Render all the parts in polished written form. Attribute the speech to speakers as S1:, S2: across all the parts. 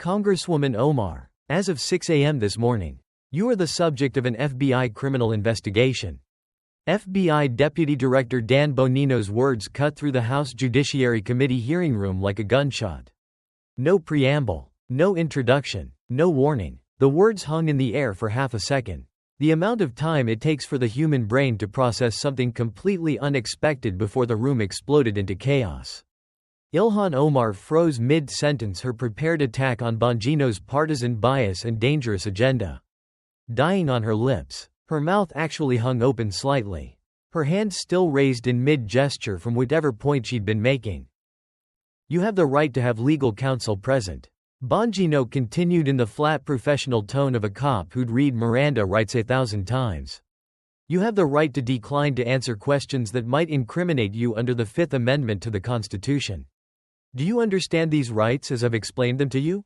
S1: Congresswoman Omar, as of 6 a.m. this morning, you are the subject of an FBI criminal investigation. FBI Deputy Director Dan Bongino's words cut through the House Judiciary Committee hearing room like a gunshot. No preamble, no introduction, no warning. The words hung in the air for half a second. The amount of time it takes for the human brain to process something completely unexpected before the room exploded into chaos. Ilhan Omar froze mid-sentence, her prepared attack on Bongino's partisan bias and dangerous agenda dying on her lips. Her mouth actually hung open slightly. Her hand still raised in mid-gesture from whatever point she'd been making. You have the right to have legal counsel present. Bongino continued in the flat professional tone of a cop who'd read Miranda rights 1,000 times. You have the right to decline to answer questions that might incriminate you under the Fifth Amendment to the Constitution. Do you understand these rights as I've explained them to you?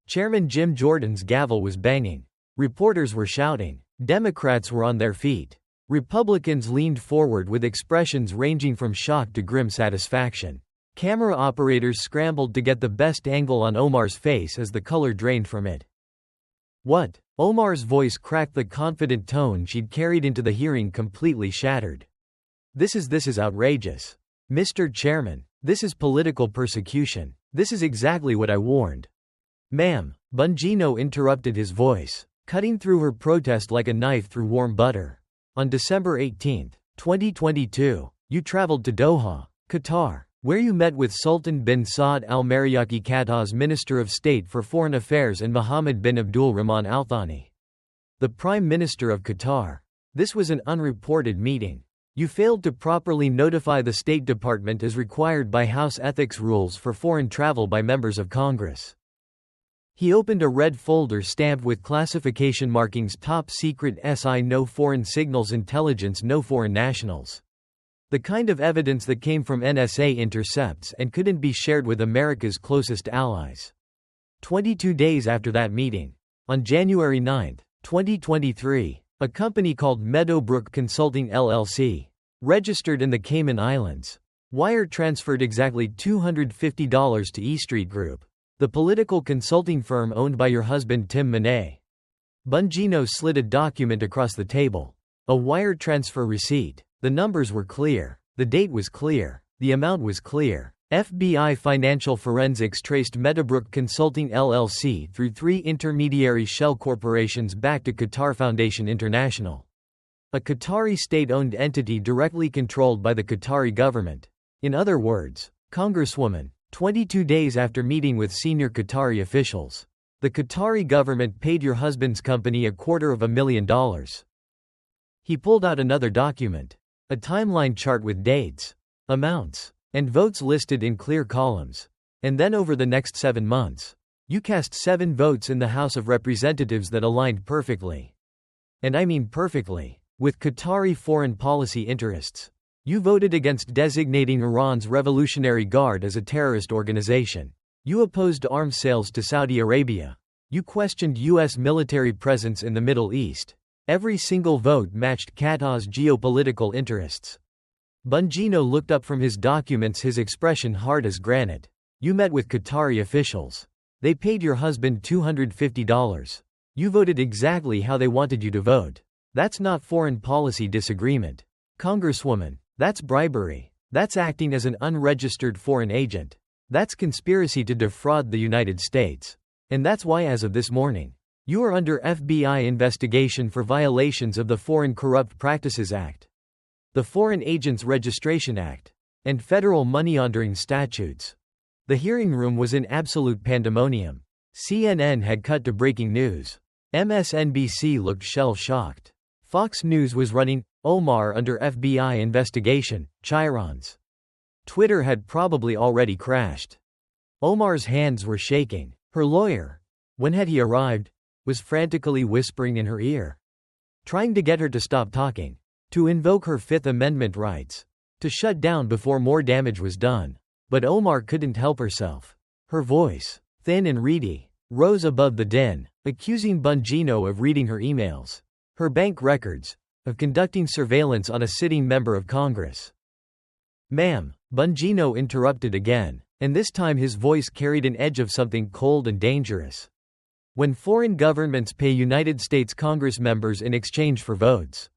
S1: Chairman Jim Jordan's gavel was banging. Reporters were shouting. Democrats were on their feet. Republicans leaned forward with expressions ranging from shock to grim satisfaction. Camera operators scrambled to get the best angle on Omar's face as the color drained from it. What? Omar's voice cracked, the confident tone she'd carried into the hearing completely shattered. This is outrageous. Mr. Chairman, this is political persecution. This is exactly what I warned. Ma'am, Bongino interrupted, his voice cutting through her protest like a knife through warm butter. On December 18, 2022, you traveled to Doha, Qatar, where you met with Sultan bin Saud Al Mariyaki, Qatar's Minister of State for Foreign Affairs, and Mohammed bin Abdul Rahman Al Thani, the Prime Minister of Qatar. This was an unreported meeting. You failed to properly notify the State Department as required by House ethics rules for foreign travel by members of Congress. He opened a red folder stamped with classification markings: Top Secret SI, no foreign signals, intelligence, no foreign nationals. The kind of evidence that came from NSA intercepts and couldn't be shared with America's closest allies. 22 days after that meeting, on January 9, 2023, a company called Meadowbrook Consulting LLC, registered in the Cayman Islands, wire transferred exactly $250 to E Street Group, the political consulting firm owned by your husband Tim Monet. Bongino slid a document across the table. A wire transfer receipt. The numbers were clear. The date was clear. The amount was clear. FBI Financial Forensics traced Meadowbrook Consulting LLC through 3 intermediary shell corporations back to Qatar Foundation International, a Qatari state-owned entity directly controlled by the Qatari government. In other words, Congresswoman, 22 days after meeting with senior Qatari officials, the Qatari government paid your husband's company $250,000. He pulled out another document, a timeline chart with dates, amounts, and votes listed in clear columns. And then over the next 7 months, you cast 7 votes in the House of Representatives that aligned perfectly. And I mean perfectly, with Qatari foreign policy interests. You voted against designating Iran's Revolutionary Guard as a terrorist organization. You opposed arms sales to Saudi Arabia. You questioned U.S. military presence in the Middle East. Every single vote matched Qatar's geopolitical interests. Bongino looked up from his documents, his expression hard as granite. You met with Qatari officials. They paid your husband $250. You voted exactly how they wanted you to vote. That's not foreign policy disagreement. Congresswoman, that's bribery. That's acting as an unregistered foreign agent. That's conspiracy to defraud the United States. And that's why as of this morning, you are under FBI investigation for violations of the Foreign Corrupt Practices Act, the Foreign Agents Registration Act, and federal money laundering statutes. The hearing room was in absolute pandemonium. CNN had cut to breaking news. MSNBC looked shell-shocked. Fox News was running, Omar under FBI investigation, chyrons. Twitter had probably already crashed. Omar's hands were shaking. Her lawyer, when had he arrived, was frantically whispering in her ear, trying to get her to stop talking, to invoke her Fifth Amendment rights, to shut down before more damage was done. But Omar couldn't help herself. Her voice, thin and reedy, rose above the din, accusing Bongino of reading her emails, her bank records, of conducting surveillance on a sitting member of Congress. Ma'am, Bongino interrupted again. And this time his voice carried an edge of something cold and dangerous. When foreign governments pay United States Congress members in exchange for votes,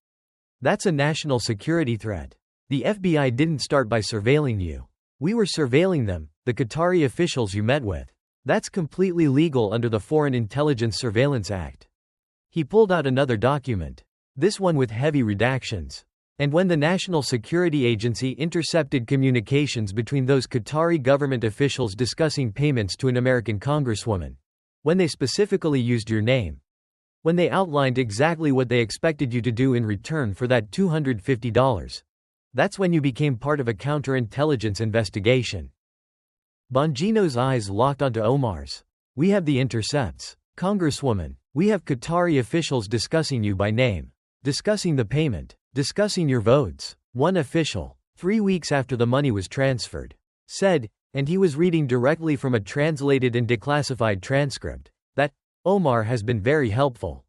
S1: that's a national security threat. The FBI didn't start by surveilling you. We were surveilling them, the Qatari officials you met with. That's completely legal under the Foreign Intelligence Surveillance Act. He pulled out another document. This one with heavy redactions. And when the National Security Agency intercepted communications between those Qatari government officials discussing payments to an American congresswoman, when they specifically used your name, when they outlined exactly what they expected you to do in return for that $250, that's when you became part of a counterintelligence investigation. Bongino's eyes locked onto Omar's. We have the intercepts. Congresswoman, we have Qatari officials discussing you by name, discussing the payment, discussing your votes. One official, 3 weeks after the money was transferred, said, and he was reading directly from a translated and declassified transcript, that Omar has been very helpful.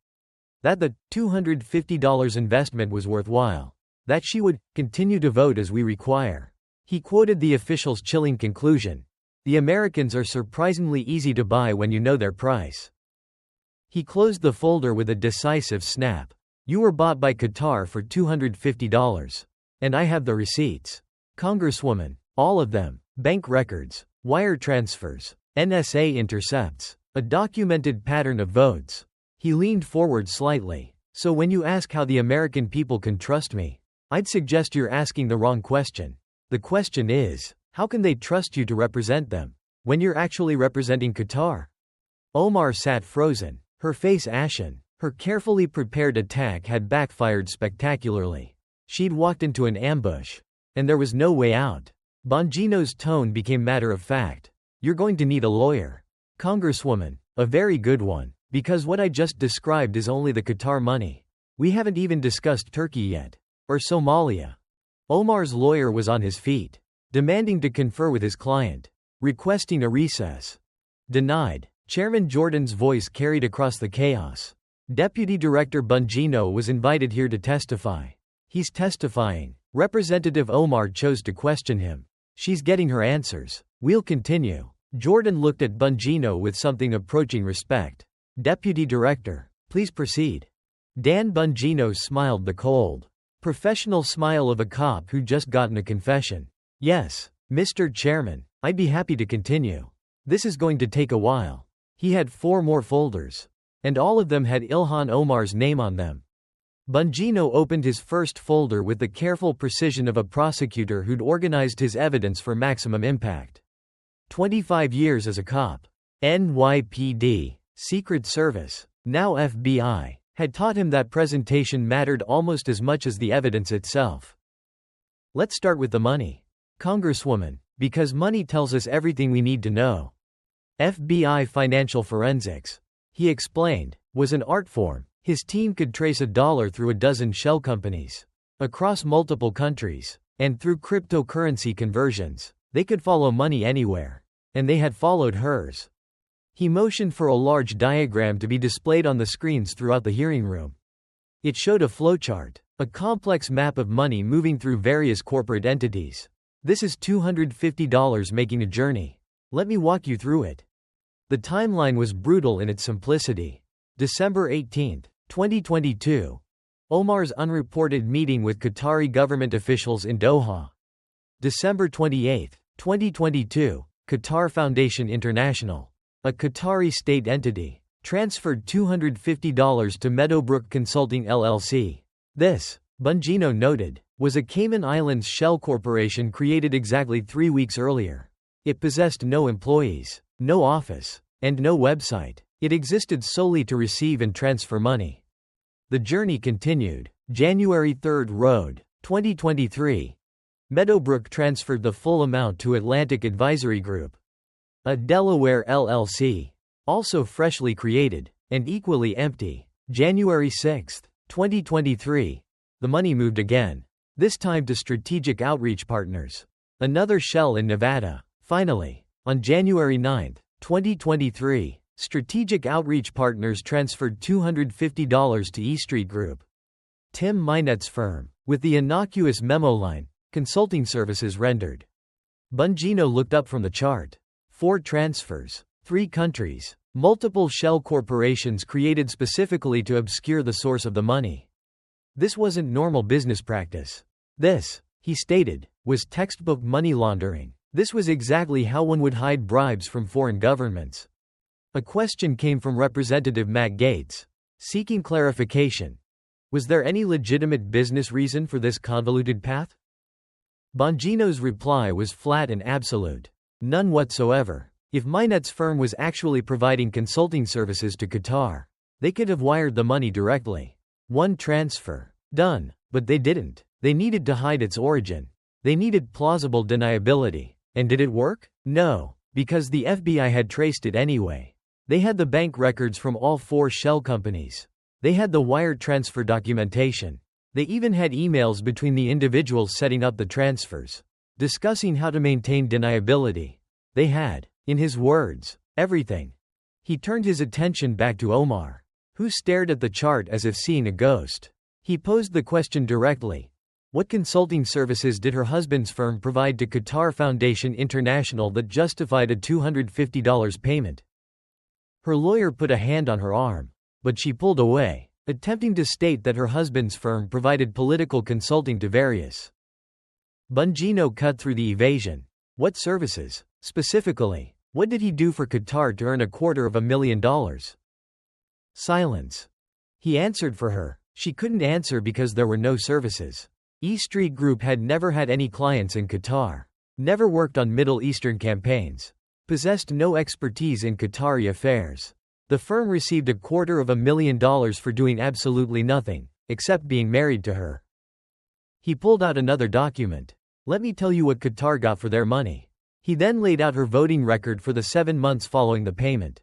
S1: That the $250 investment was worthwhile. That she would continue to vote as we require. He quoted the official's chilling conclusion. The Americans are surprisingly easy to buy when you know their price. He closed the folder with a decisive snap. You were bought by Qatar for $250. And I have the receipts. Congresswoman, all of them. Bank records, wire transfers, NSA intercepts, a documented pattern of votes. He leaned forward slightly. So when you ask how the American people can trust me, I'd suggest you're asking the wrong question. The question is, how can they trust you to represent them, when you're actually representing Qatar? Omar sat frozen, her face ashen. Her carefully prepared attack had backfired spectacularly. She'd walked into an ambush. And there was no way out. Bongino's tone became matter-of-fact. You're going to need a lawyer. Congresswoman, a very good one, because what I just described is only the Qatar money. We haven't even discussed Turkey yet. Or Somalia. Omar's lawyer was on his feet, demanding to confer with his client, requesting a recess. Denied. Chairman Jordan's voice carried across the chaos. Deputy Director Bongino was invited here to testify. He's testifying. Representative Omar chose to question him. She's getting her answers. We'll continue. Jordan looked at Bongino with something approaching respect. Deputy Director, please proceed. Dan Bongino smiled the cold, professional smile of a cop who just gotten a confession. Yes, Mr. Chairman, I'd be happy to continue. This is going to take a while. He had 4 more folders. And all of them had Ilhan Omar's name on them. Bongino opened his first folder with the careful precision of a prosecutor who'd organized his evidence for maximum impact. 25 years as a cop. NYPD, Secret Service, now FBI, had taught him that presentation mattered almost as much as the evidence itself. Let's start with the money. Congresswoman, because money tells us everything we need to know. FBI financial forensics, he explained, was an art form. His team could trace $1 through a dozen shell companies, across multiple countries, and through cryptocurrency conversions, they could follow money anywhere. And they had followed hers. He motioned for a large diagram to be displayed on the screens throughout the hearing room. It showed a flowchart, a complex map of money moving through various corporate entities. This is $250 making a journey. Let me walk you through it. The timeline was brutal in its simplicity. December 18, 2022. Omar's unreported meeting with Qatari government officials in Doha. December 28, 2022. Qatar Foundation International, a Qatari state entity, transferred $250 to Meadowbrook Consulting LLC. This, Bongino noted, was a Cayman Islands shell corporation created exactly 3 weeks earlier. It possessed no employees, no office, and no website. It existed solely to receive and transfer money. The journey continued. January 3rd Road, 2023. Meadowbrook transferred the full amount to Atlantic Advisory Group, a Delaware LLC, also freshly created, and equally empty. January 6, 2023. The money moved again. This time to Strategic Outreach Partners, another shell in Nevada. Finally, on January 9, 2023, Strategic Outreach Partners transferred $250 to E Street Group, Tim Minet's firm, with the innocuous memo line, consulting services rendered. Bongino looked up from the chart. 4 transfers. 3 countries. Multiple shell corporations created specifically to obscure the source of the money. This wasn't normal business practice. This, he stated, was textbook money laundering. This was exactly how one would hide bribes from foreign governments. A question came from Representative Matt Gaetz, seeking clarification. Was there any legitimate business reason for this convoluted path? Bongino's reply was flat and absolute. None whatsoever. If Minet's firm was actually providing consulting services to Qatar, they could have wired the money directly. 1 transfer. Done. But they didn't. They needed to hide its origin. They needed plausible deniability. And did it work? No, because the FBI had traced it anyway. They had the bank records from all 4 shell companies. They had the wire transfer documentation. They even had emails between the individuals setting up the transfers, discussing how to maintain deniability. They had, in his words, everything. He turned his attention back to Omar, who stared at the chart as if seeing a ghost. He posed the question directly. What consulting services did her husband's firm provide to Qatar Foundation International that justified a $250 payment? Her lawyer put a hand on her arm, but she pulled away, attempting to state that her husband's firm provided political consulting to various. Bongino cut through the evasion. What services? Specifically, what did he do for Qatar to earn $250,000? Silence. He answered for her. She couldn't answer because there were no services. E Street Group had never had any clients in Qatar, never worked on Middle Eastern campaigns, possessed no expertise in Qatari affairs. The firm received $250,000 for doing absolutely nothing, except being married to her. He pulled out another document. Let me tell you what Qatar got for their money. He then laid out her voting record for the 7 months following the payment.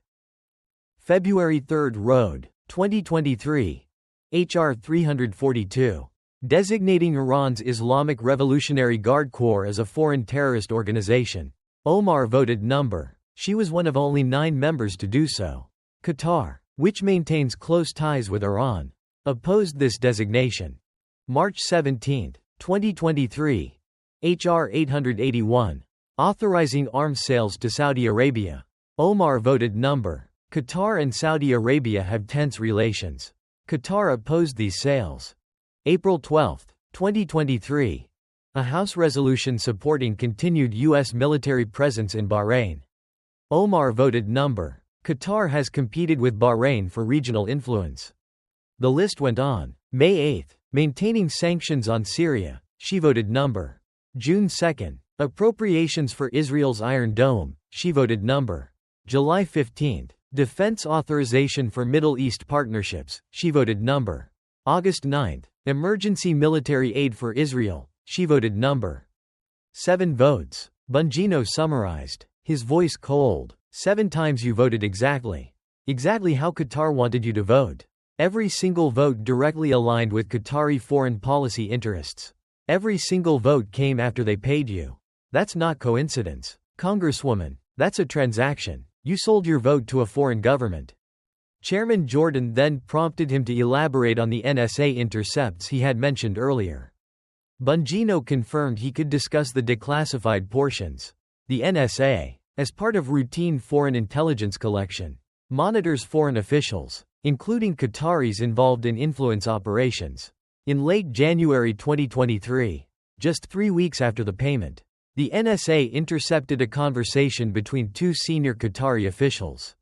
S1: February 3, Road, 2023. H.R. 342. Designating Iran's Islamic Revolutionary Guard Corps as a foreign terrorist organization. Omar voted number. She was one of only 9 members to do so. Qatar, which maintains close ties with Iran, opposed this designation. March 17, 2023. H.R. 881. Authorizing arms sales to Saudi Arabia. Omar voted number. Qatar and Saudi Arabia have tense relations. Qatar opposed these sales. April 12, 2023. A House resolution supporting continued U.S. military presence in Bahrain. Omar voted number. Qatar has competed with Bahrain for regional influence. The list went on. May 8. Maintaining sanctions on Syria. She voted number. June 2. Appropriations for Israel's Iron Dome. She voted number. July 15. Defense authorization for Middle East partnerships. She voted number. August 9. Emergency military aid for Israel. She voted number. 7 votes. Bongino summarized, his voice cold. 7 times you voted exactly. Exactly how Qatar wanted you to vote. Every single vote directly aligned with Qatari foreign policy interests. Every single vote came after they paid you. That's not coincidence. Congresswoman, that's a transaction. You sold your vote to a foreign government. Chairman Jordan then prompted him to elaborate on the NSA intercepts he had mentioned earlier. Bongino confirmed he could discuss the declassified portions. The NSA, as part of routine foreign intelligence collection, monitors foreign officials, including Qataris involved in influence operations. In late January 2023, just 3 weeks after the payment, the NSA intercepted a conversation between 2 senior Qatari officials.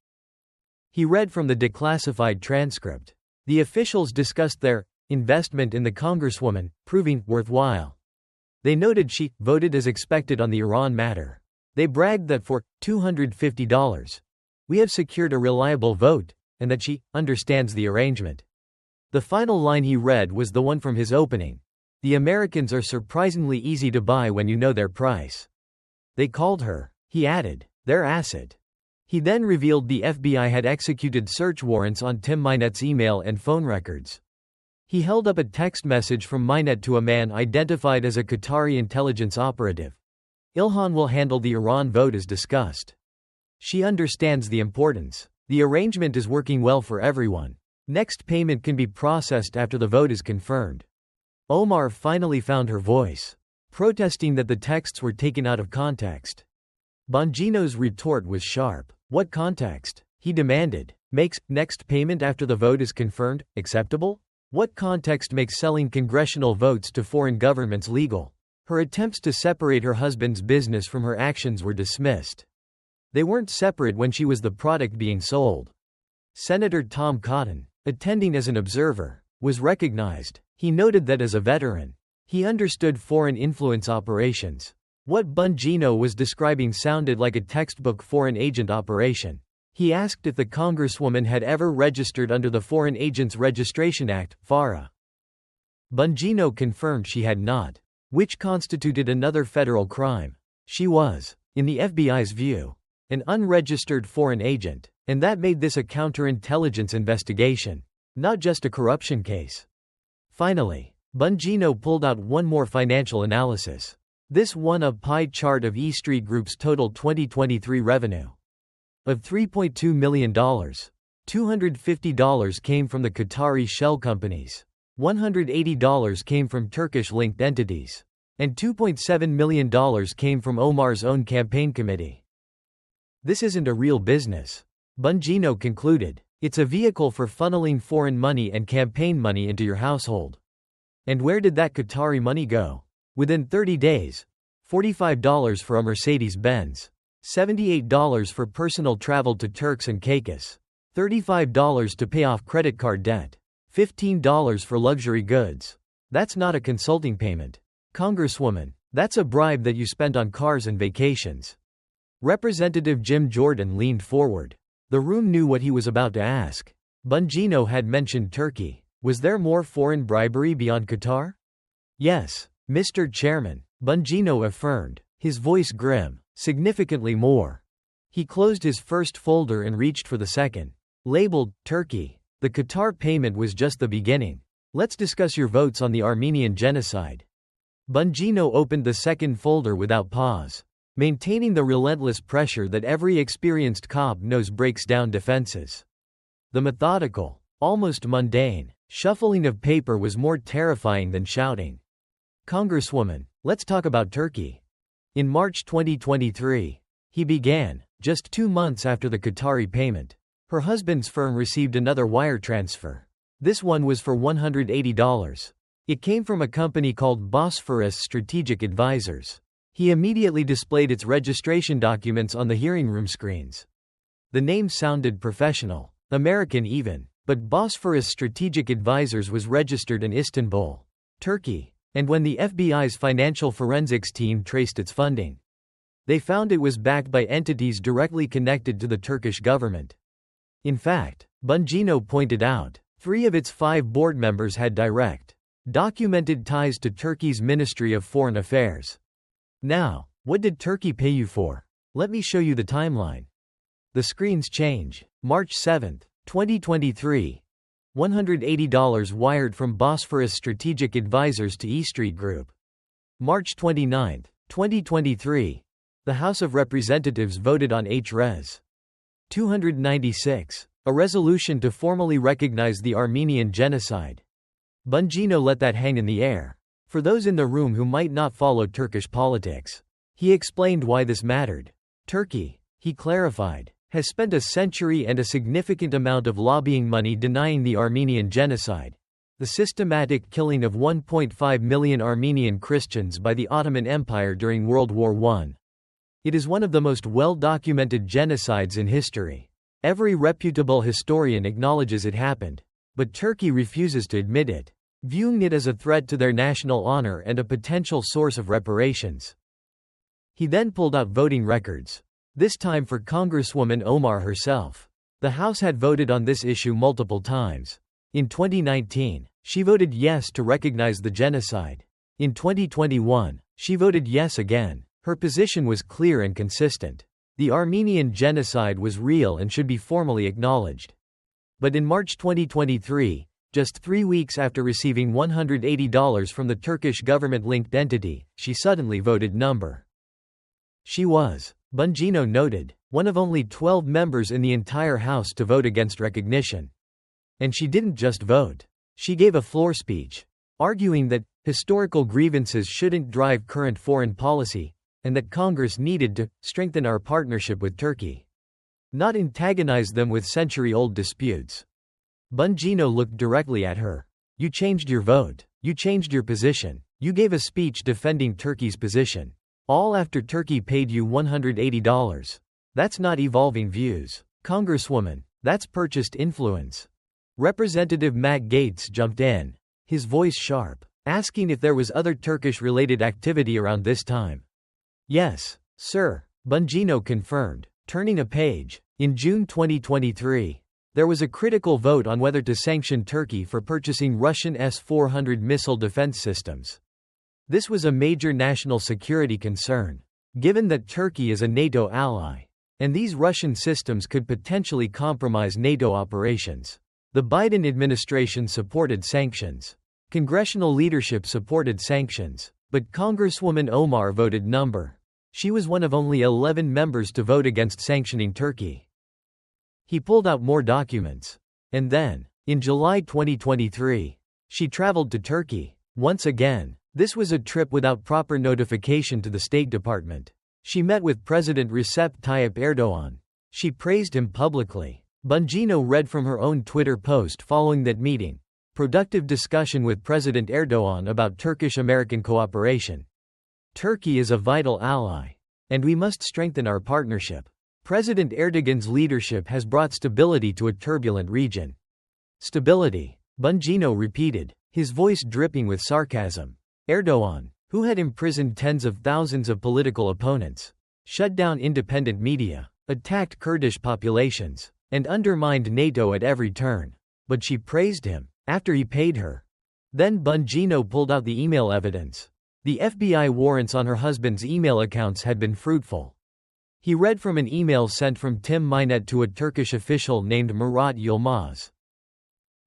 S1: He read from the declassified transcript. The officials discussed their investment in the Congresswoman, proving worthwhile. They noted she voted as expected on the Iran matter. They bragged that for $250, we have secured a reliable vote, and that she understands the arrangement. The final line he read was the one from his opening. The Americans are surprisingly easy to buy when you know their price. They called her, he added, their asset. He then revealed the FBI had executed search warrants on Tim Minet's email and phone records. He held up a text message from Minet to a man identified as a Qatari intelligence operative. Ilhan will handle the Iran vote as discussed. She understands the importance. The arrangement is working well for everyone. Next payment can be processed after the vote is confirmed. Omar finally found her voice. protesting that the texts were taken out of context. Bongino's retort was sharp. What context? He demanded. Makes next payment after the vote is confirmed acceptable? What context makes selling congressional votes to foreign governments legal? Her attempts to separate her husband's business from her actions were dismissed. They weren't separate when she was the product being sold. Senator Tom Cotton, attending as an observer, was recognized. He noted that as a veteran, he understood foreign influence operations. What Bongino was describing sounded like a textbook foreign agent operation. He asked if the congresswoman had ever registered under the Foreign Agents Registration Act, FARA. Bongino confirmed she had not, which constituted another federal crime. She was, in the FBI's view, an unregistered foreign agent, and that made this a counterintelligence investigation, not just a corruption case. Finally, Bongino pulled out one more financial analysis. This one a pie chart of E Street Group's total 2023 revenue. Of $3.2 million, $250 came from the Qatari shell companies, $180 came from Turkish-linked entities, and $2.7 million came from Omar's own campaign committee. This isn't a real business, Bongino concluded. It's a vehicle for funneling foreign money and campaign money into your household. And where did that Qatari money go? Within 30 days, $45 for a Mercedes-Benz, $78 for personal travel to Turks and Caicos, $35 to pay off credit card debt, $15 for luxury goods. That's not a consulting payment, Congresswoman. That's a bribe that you spent on cars and vacations. Representative Jim Jordan leaned forward. The room knew what he was about to ask. Bongino had mentioned Turkey. Was there more foreign bribery beyond Qatar? Yes, Mr. Chairman, Bongino affirmed, his voice grim. Significantly more. He closed his first folder and reached for the second. Labeled, Turkey. The Qatar payment was just the beginning. Let's discuss your votes on the Armenian genocide. Bongino opened the second folder without pause, maintaining the relentless pressure that every experienced cop knows breaks down defenses. The methodical, almost mundane, shuffling of paper was more terrifying than shouting. Congresswoman, let's talk about Turkey. In March 2023, he began, just 2 months after the Qatari payment. Her husband's firm received another wire transfer. This one was for $180. It came from a company called Bosphorus Strategic Advisors. He immediately displayed its registration documents on the hearing room screens. The name sounded professional, American even, but Bosphorus Strategic Advisors was registered in Istanbul, Turkey. And when the FBI's financial forensics team traced its funding, they found it was backed by entities directly connected to the Turkish government. In fact, Bongino pointed out, 3 of its 5 board members had direct, documented ties to Turkey's Ministry of Foreign Affairs. Now, what did Turkey pay you for? Let me show you the timeline. The screens change. March 7, 2023. $180 wired from Bosphorus Strategic Advisors to E Street Group. March 29, 2023. The House of Representatives voted on H-Res. 296, a resolution to formally recognize the Armenian genocide. Bongino let that hang in the air. For those in the room who might not follow Turkish politics, he explained why this mattered. Turkey, he clarified, has spent a century and a significant amount of lobbying money denying the Armenian genocide, the systematic killing of 1.5 million Armenian Christians by the Ottoman Empire during World War I. It is one of the most well-documented genocides in history. Every reputable historian acknowledges it happened, but Turkey refuses to admit it, viewing it as a threat to their national honor and a potential source of reparations. He then pulled out voting records. This time for Congresswoman Omar herself. The House had voted on this issue multiple times. In 2019, she voted yes to recognize the genocide. In 2021, she voted yes again. Her position was clear and consistent. The Armenian genocide was real and should be formally acknowledged. But in March 2023, just 3 weeks after receiving $180 from the Turkish government-linked entity, she suddenly voted no. She was, Bongino noted, one of only 12 members in the entire House to vote against recognition. And she didn't just vote. She gave a floor speech. arguing that historical grievances shouldn't drive current foreign policy, and that Congress needed to strengthen our partnership with Turkey, not antagonize them with century-old disputes. Bongino looked directly at her. You changed your vote. You changed your position. You gave a speech defending Turkey's position. All after Turkey paid you $180. That's not evolving views, Congresswoman. That's purchased influence. Representative Matt Gaetz jumped in, his voice sharp, asking if there was other Turkish-related activity around this time. Yes, sir, Bongino confirmed, turning a page. In June 2023, there was a critical vote on whether to sanction Turkey for purchasing Russian S-400 missile defense systems. This was a major national security concern, given that Turkey is a NATO ally, and these Russian systems could potentially compromise NATO operations. The Biden administration supported sanctions. Congressional leadership supported sanctions, but Congresswoman Omar voted no. She was one of only 11 members to vote against sanctioning Turkey. He pulled out more documents. And then, in July 2023, she traveled to Turkey. Once again, this was a trip without proper notification to the State Department. She met with President Recep Tayyip Erdogan. She praised him publicly. Bongino read from her own Twitter post following that meeting. Productive discussion with President Erdogan about Turkish-American cooperation. Turkey is a vital ally, and we must strengthen our partnership. President Erdogan's leadership has brought stability to a turbulent region. Stability, Bongino repeated, his voice dripping with sarcasm. Erdogan, who had imprisoned tens of thousands of political opponents, shut down independent media, attacked Kurdish populations, and undermined NATO at every turn. But she praised him, after he paid her. Then Bongino pulled out the email evidence. The FBI warrants on her husband's email accounts had been fruitful. He read from an email sent from Tim Mynet to a Turkish official named Murat Yilmaz.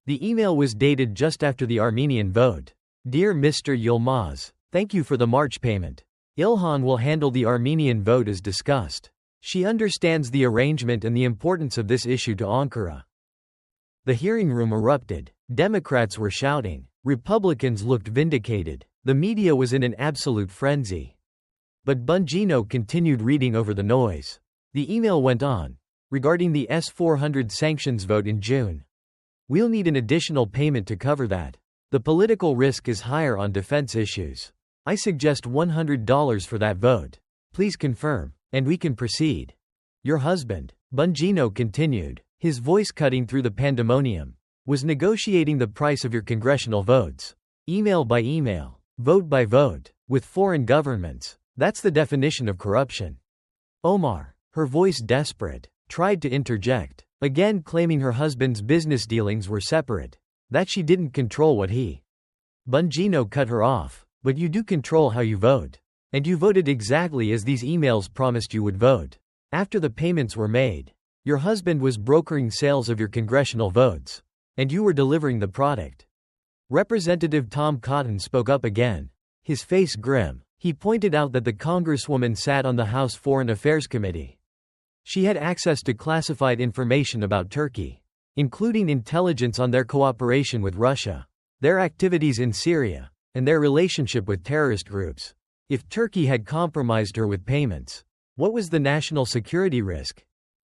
S1: The email was dated just after the Armenian vote. Dear Mr. Yilmaz, thank you for the March payment. Ilhan will handle the Armenian vote as discussed. She understands the arrangement and the importance of this issue to Ankara. The hearing room erupted. Democrats were shouting. Republicans looked vindicated. The media was in an absolute frenzy. But Bongino continued reading over the noise. The email went on. Regarding the S-400 sanctions vote in June. We'll need an additional payment to cover that. The political risk is higher on defense issues. I suggest $100 for that vote. Please confirm, and we can proceed. Your husband, Bongino continued, his voice cutting through the pandemonium, was negotiating the price of your congressional votes. Email by email, vote by vote, with foreign governments. That's the definition of corruption. Omar, her voice desperate, tried to interject, again claiming her husband's business dealings were separate, that she didn't control what he. Bongino cut her off. But you do control how you vote. And you voted exactly as these emails promised you would vote. After the payments were made, your husband was brokering sales of your congressional votes. And you were delivering the product. Representative Tom Cotton spoke up again, his face grim. He pointed out that the Congresswoman sat on the House Foreign Affairs Committee. She had access to classified information about Turkey, including intelligence on their cooperation with Russia, their activities in Syria, and their relationship with terrorist groups. If Turkey had compromised her with payments, what was the national security risk?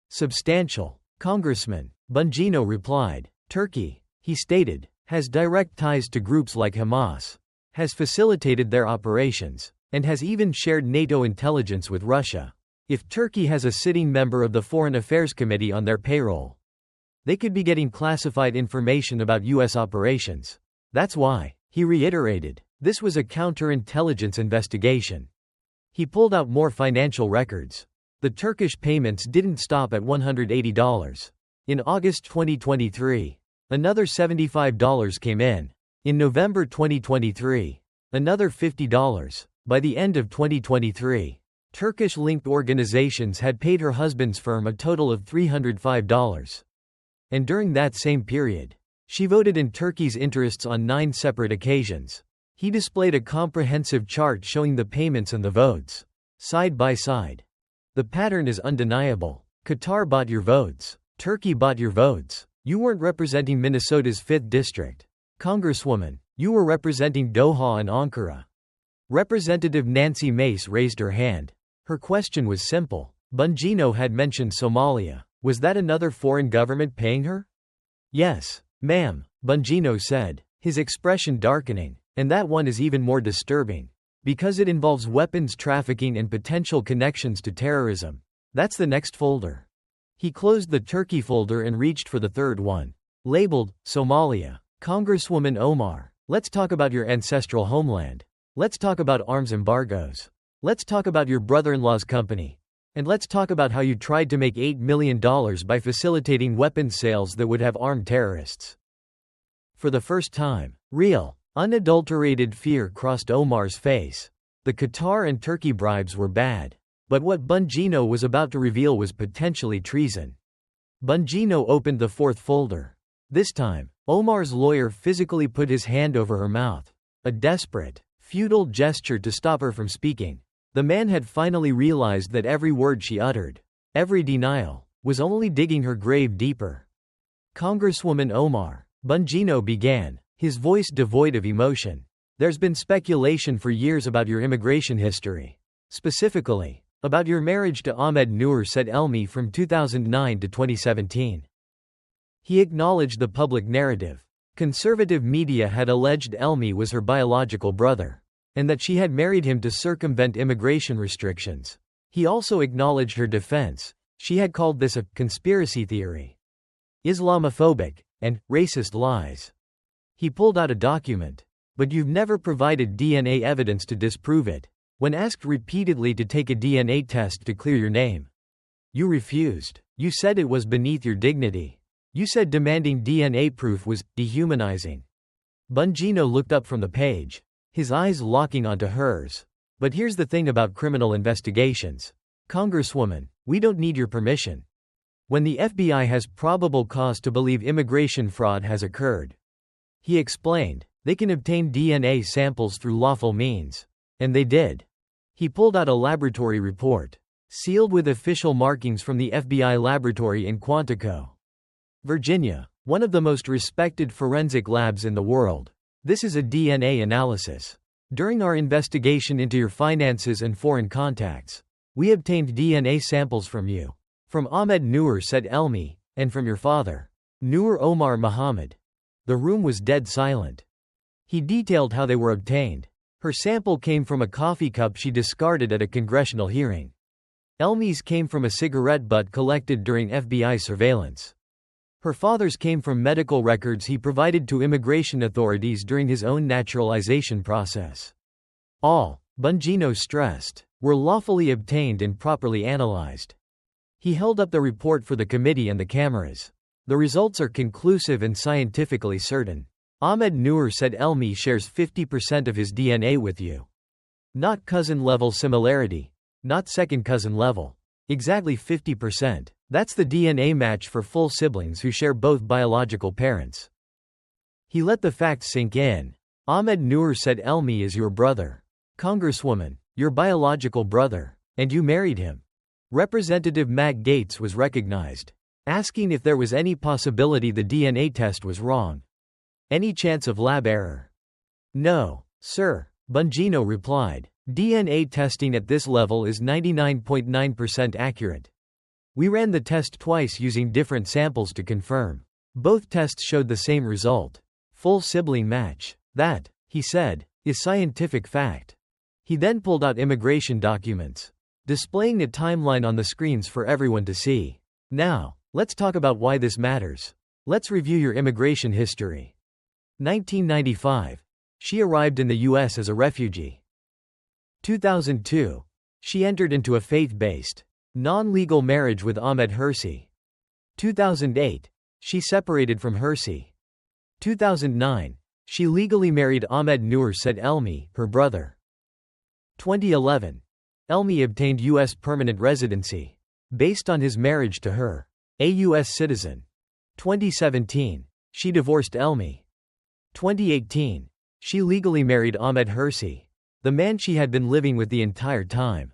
S1: Substantial. Congressman, Bongino replied. Turkey, he stated, has direct ties to groups like Hamas, has facilitated their operations, and has even shared NATO intelligence with Russia. If Turkey has a sitting member of the Foreign Affairs Committee on their payroll, they could be getting classified information about U.S. operations. That's why, he reiterated, this was a counterintelligence investigation. He pulled out more financial records. The Turkish payments didn't stop at $180. In August 2023, another $75 came in. In November 2023, another $50. By the end of 2023, Turkish-linked organizations had paid her husband's firm a total of $305. And during that same period, she voted in Turkey's interests on 9 separate occasions. He displayed a comprehensive chart showing the payments and the votes, side by side. The pattern is undeniable. Qatar bought your votes. Turkey bought your votes. You weren't representing Minnesota's 5th district. Congresswoman, You were representing Doha and Ankara. Representative Nancy Mace raised her hand. Her question was simple. Bongino had mentioned Somalia. Was that another foreign government paying her? Yes, ma'am, Bongino said, his expression darkening. And that one is even more disturbing. Because it involves weapons trafficking and potential connections to terrorism. That's the next folder. He closed the Turkey folder and reached for the third one. Labeled, Somalia. Congresswoman Omar, let's talk about your ancestral homeland. Let's talk about arms embargoes. Let's talk about your brother-in-law's company. And let's talk about how you tried to make $8 million by facilitating weapons sales that would have armed terrorists. For the first time, real, unadulterated fear crossed Omar's face. The Qatar and Turkey bribes were bad. But what Bongino was about to reveal was potentially treason. Bongino opened the fourth folder. This time, Omar's lawyer physically put his hand over her mouth. A desperate, futile gesture to stop her from speaking. The man had finally realized that every word she uttered, every denial, was only digging her grave deeper. Congresswoman Omar, Bongino began, his voice devoid of emotion. There's been speculation for years about your immigration history. Specifically, about your marriage to Ahmed Noor Said Elmi from 2009 to 2017. He acknowledged the public narrative. Conservative media had alleged Elmi was her biological brother, and that she had married him to circumvent immigration restrictions. He also acknowledged her defense. She had called this a conspiracy theory, Islamophobic, and racist lies. He pulled out a document. But you've never provided DNA evidence to disprove it. When asked repeatedly to take a DNA test to clear your name, you refused. You said it was beneath your dignity. You said demanding DNA proof was dehumanizing. Bongino looked up from the page, his eyes locking onto hers. But here's the thing about criminal investigations. Congresswoman, we don't need your permission. When the FBI has probable cause to believe immigration fraud has occurred, he explained, they can obtain DNA samples through lawful means. And they did. He pulled out a laboratory report, sealed with official markings from the FBI laboratory in Quantico, Virginia, one of the most respected forensic labs in the world. This is a DNA analysis. During our investigation into your finances and foreign contacts, we obtained DNA samples from you, from Ahmed Noor Said Elmi, and from your father, Noor Omar Muhammad. The room was dead silent. He detailed how they were obtained. Her sample came from a coffee cup she discarded at a congressional hearing. Elmi's came from a cigarette butt collected during FBI surveillance. Her father's came from medical records he provided to immigration authorities during his own naturalization process. All, Bongino stressed, were lawfully obtained and properly analyzed. He held up the report for the committee and the cameras. The results are conclusive and scientifically certain. Ahmed Noor Said Elmi shares 50% of his DNA with you. Not cousin-level similarity. Not second cousin level. Exactly 50%. That's the DNA match for full siblings who share both biological parents. He let the facts sink in. Ahmed Noor Said Elmi is your brother. Congresswoman, your biological brother. And you married him. Representative Matt Gaetz was recognized, asking if there was any possibility the DNA test was wrong. Any chance of lab error? No, sir, Bongino replied. DNA testing at this level is 99.9% accurate. We ran the test twice using different samples to confirm. Both tests showed the same result. Full sibling match. That, he said, is scientific fact. He then pulled out immigration documents, displaying a timeline on the screens for everyone to see. Now, let's talk about why this matters. Let's review your immigration history. 1995. She arrived in the U.S. as a refugee. 2002. She entered into a faith-based, non-legal marriage with Ahmed Hirsi. 2008. She separated from Hirsi. 2009. She legally married Ahmed Noor Said Elmi, her brother. 2011. Elmi obtained U.S. permanent residency, based on his marriage to her, a U.S. citizen. 2017. She divorced Elmi. 2018. She legally married Ahmed Hirsi, the man she had been living with the entire time.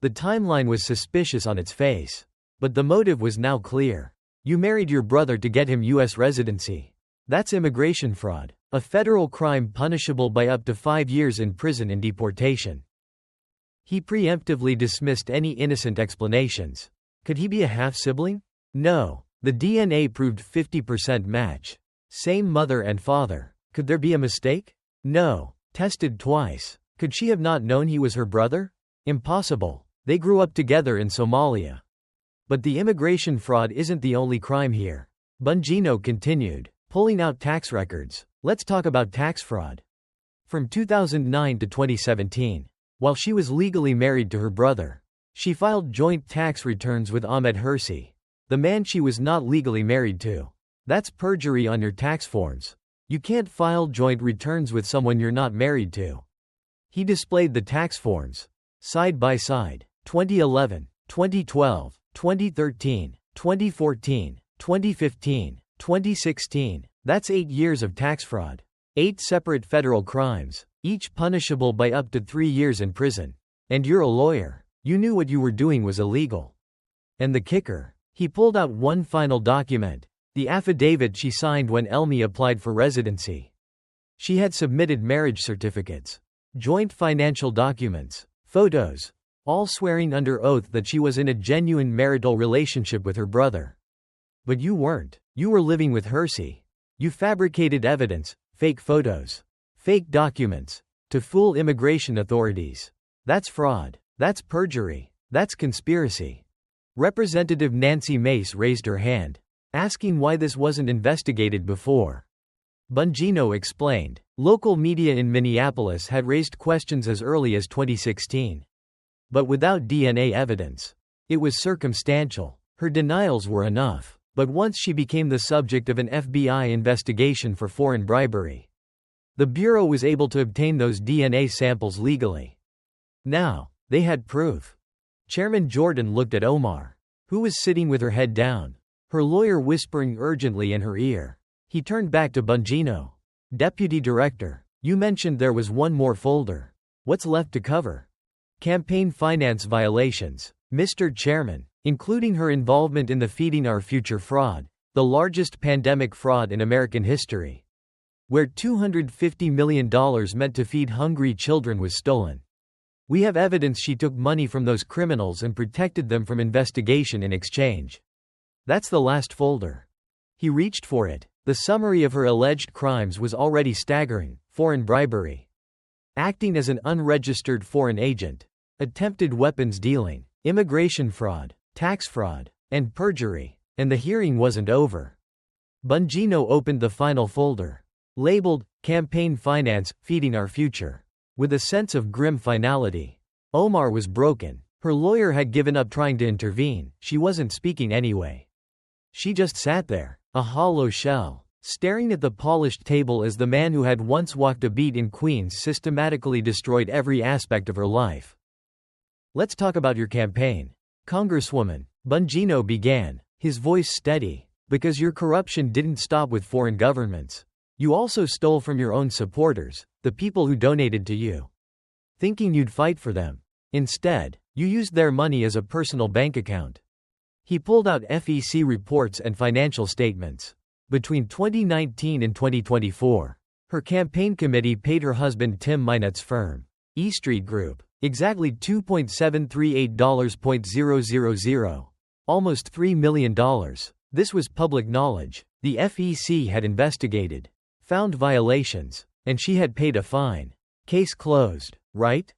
S1: The timeline was suspicious on its face. But the motive was now clear. You married your brother to get him U.S. residency. That's immigration fraud. A federal crime punishable by up to 5 years in prison and deportation. He preemptively dismissed any innocent explanations. Could he be a half-sibling? No. The DNA proved 50% match. Same mother and father. Could there be a mistake? No. Tested twice. Could she have not known he was her brother? Impossible. They grew up together in Somalia. But the immigration fraud isn't the only crime here. Bongino continued, pulling out tax records. Let's talk about tax fraud. From 2009 to 2017. While she was legally married to her brother, she filed joint tax returns with Ahmed Hirsi, the man she was not legally married to. That's perjury on your tax forms. You can't file joint returns with someone you're not married to. He displayed the tax forms, side by side, 2011, 2012, 2013, 2014, 2015, 2016. That's 8 years of tax fraud. 8 separate federal crimes, each punishable by up to 3 years in prison. And you're a lawyer. You knew what you were doing was illegal. And the kicker? He pulled out one final document, the affidavit she signed when Elmi applied for residency. She had submitted marriage certificates, joint financial documents, photos, all swearing under oath that she was in a genuine marital relationship with her brother. But you weren't. You were living with Hirsi. You fabricated evidence, fake photos, fake documents, to fool immigration authorities. That's fraud. That's perjury. That's conspiracy. Representative Nancy Mace raised her hand, asking why this wasn't investigated before. Bongino explained, local media in Minneapolis had raised questions as early as 2016. But without DNA evidence. It was circumstantial. Her denials were enough. But once she became the subject of an FBI investigation for foreign bribery, the Bureau was able to obtain those DNA samples legally. Now, they had proof. Chairman Jordan looked at Omar, who was sitting with her head down, her lawyer whispering urgently in her ear. He turned back to Bongino. Deputy Director, you mentioned there was one more folder. What's left to cover? Campaign finance violations, Mr. Chairman, including her involvement in the Feeding Our Future fraud, the largest pandemic fraud in American history, where $250 million meant to feed hungry children was stolen. We have evidence she took money from those criminals and protected them from investigation in exchange. That's the last folder. He reached for it. The summary of her alleged crimes was already staggering: foreign bribery, acting as an unregistered foreign agent, attempted weapons dealing, immigration fraud, tax fraud, and perjury. And the hearing wasn't over. Bongino opened the final folder, labeled, Campaign Finance, Feeding Our Future, with a sense of grim finality. Omar was broken. Her lawyer had given up trying to intervene. She wasn't speaking anyway. She just sat there, a hollow shell, staring at the polished table as the man who had once walked a beat in Queens systematically destroyed every aspect of her life. Let's talk about your campaign, Congresswoman, Bongino began, his voice steady. Because your corruption didn't stop with foreign governments. You also stole from your own supporters, the people who donated to you, thinking you'd fight for them. Instead, you used their money as a personal bank account. He pulled out FEC reports and financial statements. Between 2019 and 2024, her campaign committee paid her husband Tim Minet's firm, E Street Group, exactly $2.738.000, almost $3 million. This was public knowledge. The FEC had investigated, found violations, and she had paid a fine. Case closed, right?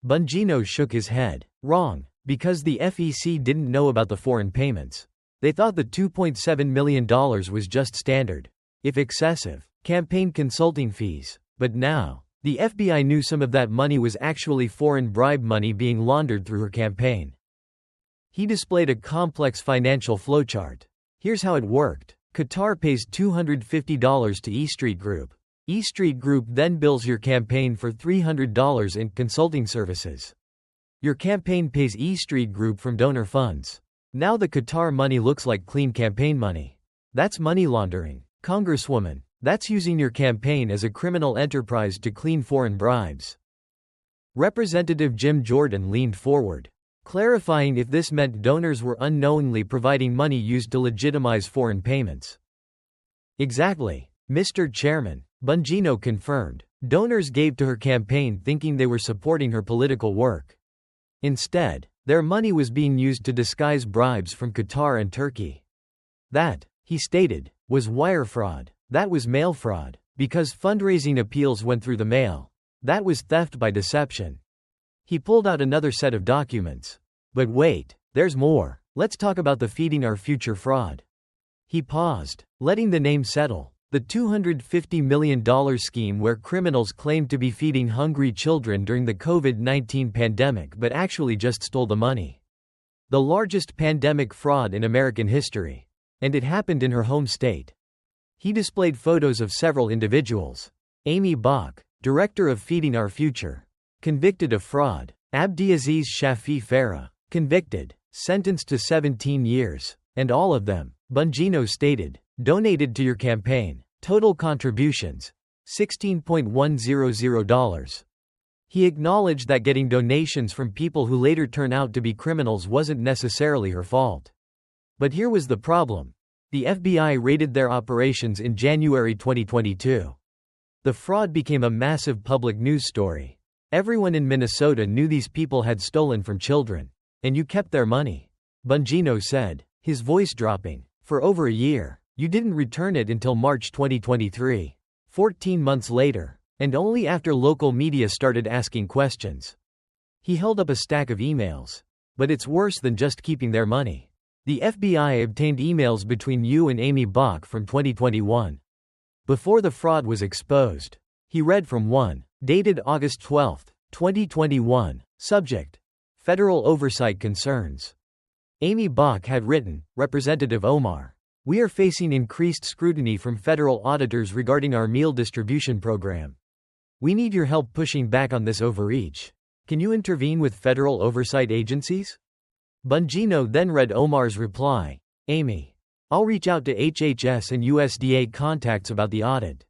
S1: Bongino shook his head. Wrong, because the FEC didn't know about the foreign payments. They thought the $2.7 million was just standard, if excessive, campaign consulting fees. But now, the FBI knew some of that money was actually foreign bribe money being laundered through her campaign. He displayed a complex financial flowchart. Here's how it worked. Qatar pays $250 to E Street Group. E Street Group then bills your campaign for $300 in consulting services. Your campaign pays E Street Group from donor funds. Now the Qatar money looks like clean campaign money. That's money laundering, Congresswoman. That's using your campaign as a criminal enterprise to clean foreign bribes. Representative Jim Jordan leaned forward, clarifying if this meant donors were unknowingly providing money used to legitimize foreign payments. Exactly, Mr. Chairman. Bongino confirmed. Donors gave to her campaign thinking they were supporting her political work. Instead, their money was being used to disguise bribes from Qatar and Turkey. That, he stated, was wire fraud. That was mail fraud. Because fundraising appeals went through the mail. That was theft by deception. He pulled out another set of documents. But wait, there's more. Let's talk about the Feeding Our Future fraud. He paused, letting the name settle. The $250 million scheme where criminals claimed to be feeding hungry children during the COVID-19 pandemic but actually just stole the money. The largest pandemic fraud in American history. And it happened in her home state. He displayed photos of several individuals. Amy Bach, director of Feeding Our Future, convicted of fraud. Abdiaziz Shafi Farah, convicted, sentenced to 17 years. And all of them, Bongino stated, donated to your campaign. Total contributions, $16.100. He acknowledged that getting donations from people who later turn out to be criminals wasn't necessarily her fault. But here was the problem. The FBI raided their operations in January 2022. The fraud became a massive public news story. Everyone in Minnesota knew these people had stolen from children. And you kept their money. Bongino said, his voice dropping. For over a year. You didn't return it until March 2023. 14 months later. And only after local media started asking questions. He held up a stack of emails. But it's worse than just keeping their money. The FBI obtained emails between you and Amy Bach from 2021. Before the fraud was exposed. He read from one, dated August 12, 2021, subject: Federal Oversight Concerns. Amy Bach had written, Representative Omar. We are facing increased scrutiny from federal auditors regarding our meal distribution program. We need your help pushing back on this overreach. Can you intervene with federal oversight agencies? Bongino then read Omar's reply. Amy. I'll reach out to HHS and USDA contacts about the audit.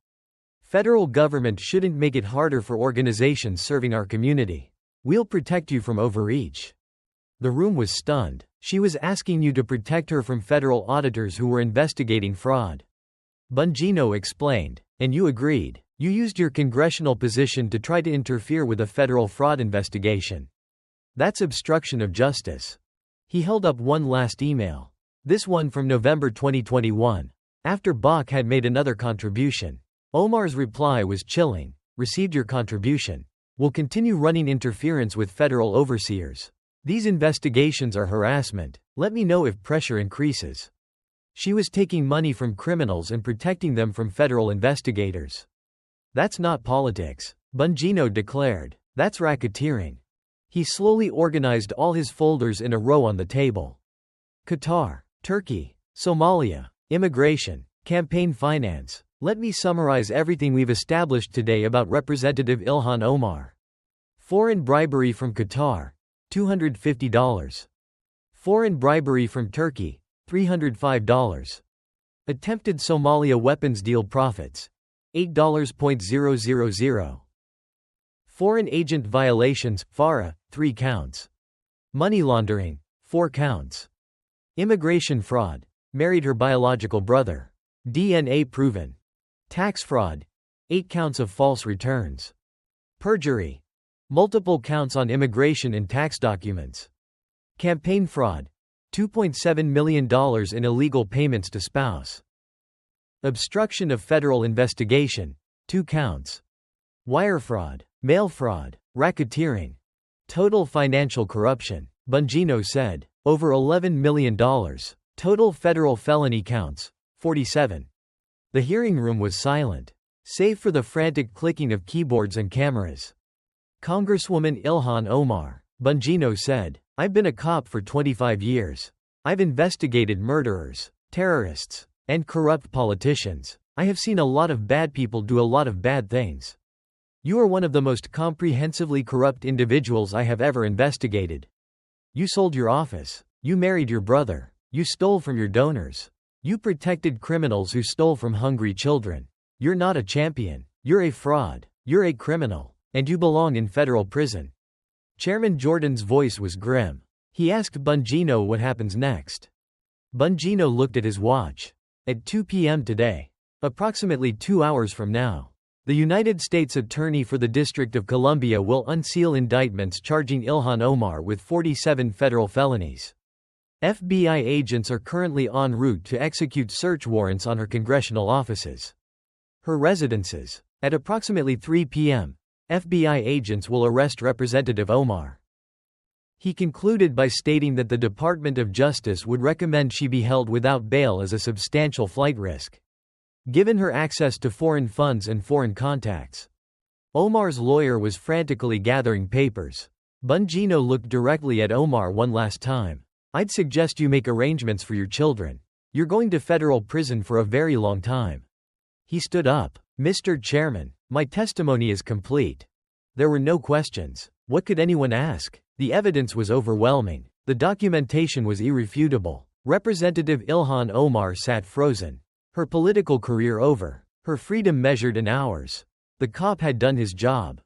S1: Federal government shouldn't make it harder for organizations serving our community. We'll protect you from overreach. The room was stunned. She was asking you to protect her from federal auditors who were investigating fraud. Bongino explained. And you agreed. You used your congressional position to try to interfere with a federal fraud investigation. That's obstruction of justice. He held up one last email. This one from November 2021. After Bach had made another contribution. Omar's reply was chilling. Received your contribution. Will continue running interference with federal overseers. These investigations are harassment. Let me know if pressure increases. She was taking money from criminals and protecting them from federal investigators. That's not politics, Bongino declared. That's racketeering. He slowly organized all his folders in a row on the table. Qatar, Turkey, Somalia, immigration, campaign finance. Let me summarize everything we've established today about Representative Ilhan Omar. Foreign bribery from Qatar, $250. Foreign bribery from Turkey, $305. Attempted Somalia weapons deal profits, $8.000. Foreign agent violations, FARA, 3 counts. Money laundering, 4 counts. Immigration fraud, married her biological brother. DNA proven. Tax fraud, 8 counts of false returns. Perjury, multiple counts on immigration and tax documents. Campaign fraud, $2.7 million in illegal payments to spouse. Obstruction of federal investigation, 2 counts. Wire fraud, mail fraud, racketeering. Total financial corruption, Bongino said, over $11 million. Total federal felony counts, 47. The hearing room was silent, save for the frantic clicking of keyboards and cameras. Congresswoman Ilhan Omar, Bongino said, I've been a cop for 25 years. I've investigated murderers, terrorists, and corrupt politicians. I have seen a lot of bad people do a lot of bad things. You are one of the most comprehensively corrupt individuals I have ever investigated. You sold your office. You married your brother. You stole from your donors. You protected criminals who stole from hungry children. You're not a champion. You're a fraud. You're a criminal. And you belong in federal prison. Chairman Jordan's voice was grim. He asked Bongino what happens next. Bongino looked at his watch. At 2 p.m. today. Approximately 2 hours from now. The United States Attorney for the District of Columbia will unseal indictments charging Ilhan Omar with 47 federal felonies. FBI agents are currently en route to execute search warrants on her congressional offices. Her residences. At approximately 3 p.m., FBI agents will arrest Representative Omar. He concluded by stating that the Department of Justice would recommend she be held without bail as a substantial flight risk, given her access to foreign funds and foreign contacts. Omar's lawyer was frantically gathering papers. Bongino looked directly at Omar one last time. "I'd suggest you make arrangements for your children. You're going to federal prison for a very long time." He stood up. "Mr. Chairman, my testimony is complete. There were no questions. What could anyone ask? The evidence was overwhelming. The documentation was irrefutable." Representative Ilhan Omar sat frozen. Her political career over. Her freedom measured in hours. The cop had done his job.